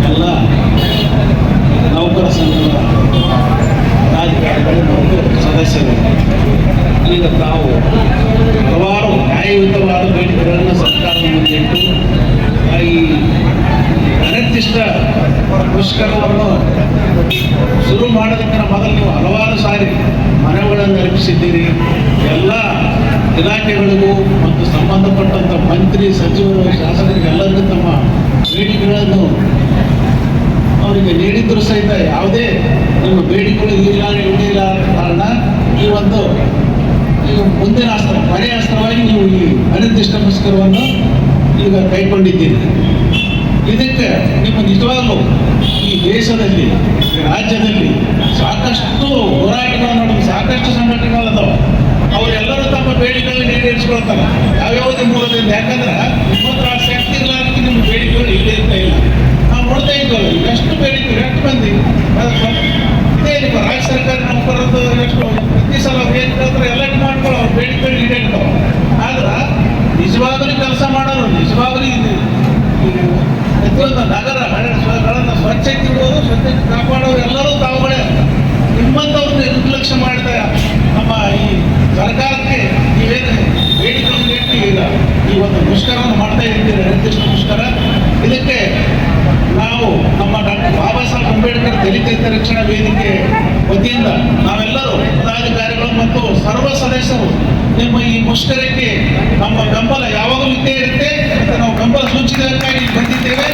ಎಲ್ಲ ನೌಕರ ಸಂಘದ ರಾಜಕಾರಣಿಗಳು ಮತ್ತು ಸದಸ್ಯರು ಈಗ ತಾವು ಹಲವಾರು ನ್ಯಾಯಯುತವಾದ ಬೇಡಿಕೆಗಳನ್ನು ಸರ್ಕಾರದ ಮುಂದೆ ಇಟ್ಟು ಈ ಅನಿರ್ದಿಷ್ಟ ಮುಷ್ಕರವನ್ನು ಶುರು ಮಾಡೋದಕ್ಕಿಂತ ಮೊದಲು ನೀವು ಹಲವಾರು ಸಾರಿ ಮನವಿಗಳನ್ನು ಅರ್ಪಿಸಿದ್ದೀರಿ. ಎಲ್ಲ ಇಲಾಖೆಗಳಿಗೂ ಮತ್ತು ಸಂಬಂಧಪಟ್ಟಂಥ ಮಂತ್ರಿ, ಸಚಿವರು, ಶಾಸಕರಿಗೆಲ್ಲರಿಗೂ ತಮ್ಮ ಬೇಡಿಕೆಗಳನ್ನು ಅವರಿಗೆ ನೀಡಿದ್ದರೂ ಸಹಿತ ಯಾವುದೇ ನಿಮ್ಮ ಬೇಡಿಕೆಗಳು ಈಡೇರಿಲ್ಲ ಕಾರಣ ಈ ಒಂದು ಮುಂದಿನ ಅಸ್ತ್ರ, ಕೊನೆಯ ಅಸ್ತ್ರವಾಗಿ ನೀವು ಈ ಅನಿರ್ದಿಷ್ಟ ಮುಷ್ಕರವನ್ನು ಈಗ ಕೈಗೊಂಡಿದ್ದೀರಿ. ಇದಕ್ಕೆ ನಿಮ್ಮ ನಿಜವಾಗಲೂ ಈ ದೇಶದಲ್ಲಿ, ಈ ರಾಜ್ಯದಲ್ಲಿ ಸಾಕಷ್ಟು ಹೋರಾಟಗಳನ್ನು ನಡೆದು ಸಾಕಷ್ಟು ಸಂಘಟನೆಗಳದಾವೆ. ಅವರೆಲ್ಲರೂ ತಮ್ಮ ಬೇಡಿಕೆಗಳನ್ನು ಈಡೇರಿಸ್ಕೊಳ್ತಾರೆ ಯಾವ್ಯಾವುದೇ ಮೂಲದಿಂದ. ಯಾಕಂದ್ರೆ ನಿಮ್ಮ ಶಕ್ತಿ ಇರಲಾರ್ದು ನಿಮ್ಮ ಬೇಡಿಕೆಗಳು ಈಡೇರ್ತಾ ಇಲ್ಲ. ನಾವು ನೋಡ್ತಾ ಇದ್ದೀವಲ್ಲ, ಎಷ್ಟು ಬೇಡಿಕೆ, ಎಷ್ಟು ಮಂದಿ ಇದೇ ನಿಮ್ಮ ರಾಜ್ಯ ಸರ್ಕಾರ ನೌಕರದ್ದು ಎಷ್ಟು ಪ್ರತಿ ಸಲ ಏನು ಕೇಳ್ತಾರೆ ಎಲ್ಲ ಮಾಡ್ಕೊಳ್ಳೋ ಅವ್ರ ಬೇಡಿಕೆಗಳು ಈಡೇರ್ತಾವೆ. ಆದ್ರೆ ನಿಜವಾಗಲೂ ಕೆಲಸ ಮಾಡೋರು, ನಿಜವಾಗಲೂ ಪ್ರತಿಯೊಂದು ನಗರಗಳನ್ನು ಸ್ವಚ್ಛತೆ ಇಡುವುದು, ಸ್ವಚ್ಛತೆ ಕಾಪಾಡೋರು ಎಲ್ಲರೂ ತಾವುಗಳೇ. ನಿಮ್ಮಂಥವ್ರನ್ನ ನಿರ್ಲಕ್ಷ್ಯ ಮಾಡ್ತಾ ನಮ್ಮ ಈ ಸರ್ಕಾರಕ್ಕೆ ನೀವೇನು ಬೇಡಿಕೆಗಳನ್ನು ಇಟ್ಟು ಈಗ ಈ ಒಂದು ಮುಷ್ಕರವನ್ನು ಮಾಡ್ತಾ ಇದ್ದೀರಿ, ನಿರ್ದಿಷ್ಟ ಮುಷ್ಕರ. ಇದಕ್ಕೆ ನಾವು ನಮ್ಮ ಡಾಕ್ಟರ್ ಬಾಬಾ ಸಾಹೇಬ್ ಅಂಬೇಡ್ಕರ್ ದಲಿತ ಹಿತರಕ್ಷಣಾ ವೇದಿಕೆ ವತಿಯಿಂದ ನಾವೆಲ್ಲರೂ ಪದಾಧಿಕಾರಿಗಳು ಮತ್ತು ಸರ್ವ ಸದಸ್ಯರು ನಿಮ್ಮ ಈ ಮುಷ್ಕರಕ್ಕೆ ನಮ್ಮ ಬೆಂಬಲ ಯಾವಾಗಲೂ ಇದ್ದೇ ಇರುತ್ತೆ ಮತ್ತು ನಾವು ಬೆಂಬಲ ಸೂಚಿತಕ್ಕಾಗಿ ಬಂದಿದ್ದೇವೆ.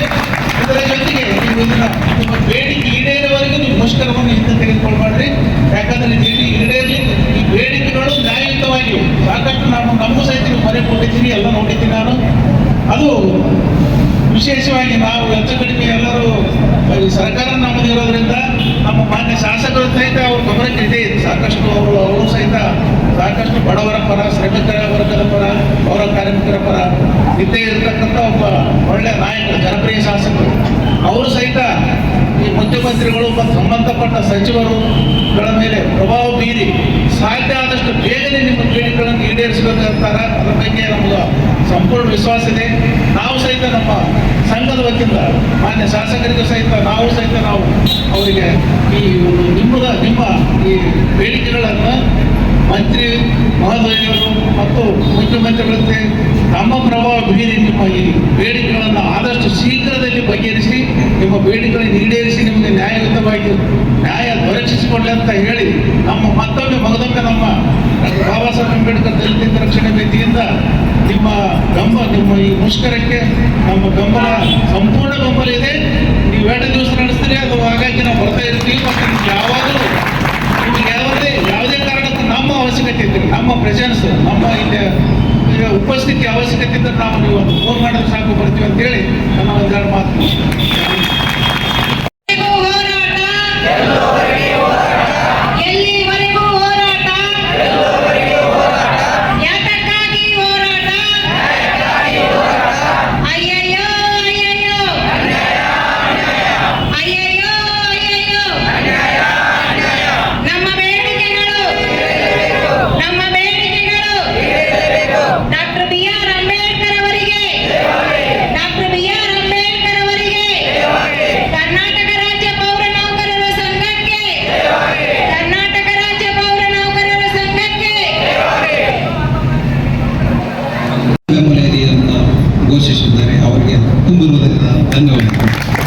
ಇದರ ಜೊತೆಗೆ ನೀವು ಇದನ್ನ ನಿಮ್ಮ ಬೇಡಿಕೆ ಈಡೇರುವವರೆಗೂ ನೀವು ಮುಷ್ಕರವನ್ನು ಹಿಂದೆ ತೆಗೆದುಕೊಳ್ಬಾರ್ರಿ. ಯಾಕಂದ್ರೆ ಈಡೇರಲಿ ಈ ಬೇಡಿಕೆಗಳು ನ್ಯಾಯಯುತವಾಗಿವೆ. ಸಾಕಷ್ಟು ನಮ್ಮ ಸಹಿತ ನೀವು ಮನೆ ಕೊಟ್ಟಿದ್ದೀನಿ, ಎಲ್ಲ ನೋಡಿದ್ದೀನಿ ನಾನು. ಅದು ವಿಶೇಷವಾಗಿ ನಾವು ಹೆಚ್ಚು ಕಡಿಮೆ ಎಲ್ಲರೂ ಈ ಸರ್ಕಾರ ನಮ್ಮದಿರೋದ್ರಿಂದ ನಮ್ಮ ಮಾನ್ಯ ಶಾಸಕರು ಸಹಿತ ಅವ್ರ ಗಮನಕ್ಕೆ ಇದೆ. ಸಾಕಷ್ಟು ಅವರು ಸಹಿತ ಸಾಕಷ್ಟು ಬಡವರ ಪರ, ಶ್ರಮಿಕರ ವರ್ಗದ ಪರ, ಪೌರ ಕಾರ್ಮಿಕರ ಪರ ಇದ್ದೇ ಇರತಕ್ಕಂಥ ಒಬ್ಬ ಒಳ್ಳೆಯ ನಾಯಕರು, ಜನಪ್ರಿಯ ಶಾಸಕರು. ಅವರು ಸಹಿತ ಈ ಮುಖ್ಯಮಂತ್ರಿಗಳು ಮತ್ತು ಸಂಬಂಧಪಟ್ಟ ಸಚಿವರುಗಳ ಮೇಲೆ ಪ್ರಭಾವ ಬೀರಿ ಸಾಧ್ಯ ಆದಷ್ಟು ಬೇಗನೆ ನಿಮ್ಮ ಬೇಡಿಕೆಗಳನ್ನು ಈಡೇರಿಸಬೇಕಂತಾರೆ. ಅದರ ಬಗ್ಗೆ ನಮಗೆ ಸಂಪೂರ್ಣ ವಿಶ್ವಾಸ ಇದೆ. ನಾವು ಸಹಿತ ನಮ್ಮ ಸಂಘದ ವತಿಯಿಂದ ಮಾನ್ಯ ಶಾಸಕರಿಗೂ ಸಹಿತ ನಾವು ಅವರಿಗೆ ಈ ನಿಮ್ಮ ಈ ಬೇಡಿಕೆಗಳನ್ನು ಮಂತ್ರಿ ಮಹೋದಯರು ಮತ್ತು ಮುಖ್ಯಮಂತ್ರಿಗಳಂತೆ ನಮ್ಮ ಪ್ರಭಾವ ಬೀರಿ ನಿಮ್ಮ ಈ ಬೇಡಿಕೆಗಳನ್ನು ಆದಷ್ಟು ಶೀಘ್ರದಲ್ಲಿ ಬಗೆಹರಿಸಿ ನಿಮ್ಮ ಬೇಡಿಕೆಗಳನ್ನು ಈಡೇರಿಸಿ ನಿಮಗೆ ನ್ಯಾಯಯುತವಾಗಿ ನ್ಯಾಯ ದೊರಕಿಸಿಕೊಳ್ಳಿ ಅಂತ ಹೇಳಿ ಮಗದೊಮ್ಮೆ ನಮ್ಮ ಡಾಕ್ಟರ್ ಬಾಬಾ ಸಾಹೇಬ್ ಅಂಬೇಡ್ಕರ್ ದಲಿತ ಹಿತರಕ್ಷಣಾ ವೇದಿಕೆಯಿಂದ ನಿಮ್ಮ ಈ ಮುಷ್ಕರಕ್ಕೆ ನಮ್ಮ ಬೆಂಬಲ, ಸಂಪೂರ್ಣ ಬೆಂಬಲ ಇದೆ. ನೀವು 2 ದಿವಸ ನಡೆಸ್ತೀರಿ, ಅದು ಹಾಗಾಗಿ ನಾವು ಬರ್ತಾ ಇರ್ತೀವಿ. ಮತ್ತು ಯಾವಾಗಲೂ ನಿಮಗೆ ಯಾವುದೇ ಕಾರಣಕ್ಕೂ ನಮ್ಮ ಅವಶ್ಯಕತೆ ಇದ್ದರೆ, ನಮ್ಮ ಪ್ರೆಸೆನ್ಸ್, ನಮ್ಮ ಇಲ್ಲಿ ಉಪಸ್ಥಿತಿ ಅವಶ್ಯಕತೆ ಇದ್ದರೆ ನಾವು ನೀವು ಒಂದು ಫೋನ್ ಮಾಡಿದ್ರೆ ಸಾಕು, ಬರ್ತೀವಿ ಅಂತೇಳಿ ನನ್ನ ಒಂದೆರಡು ಮಾತು. ಘೋಷಿಸಿದ್ದಾರೆ. ಅವರಿಗೆ ತುಂಬ ಧನ್ಯವಾದಗಳು.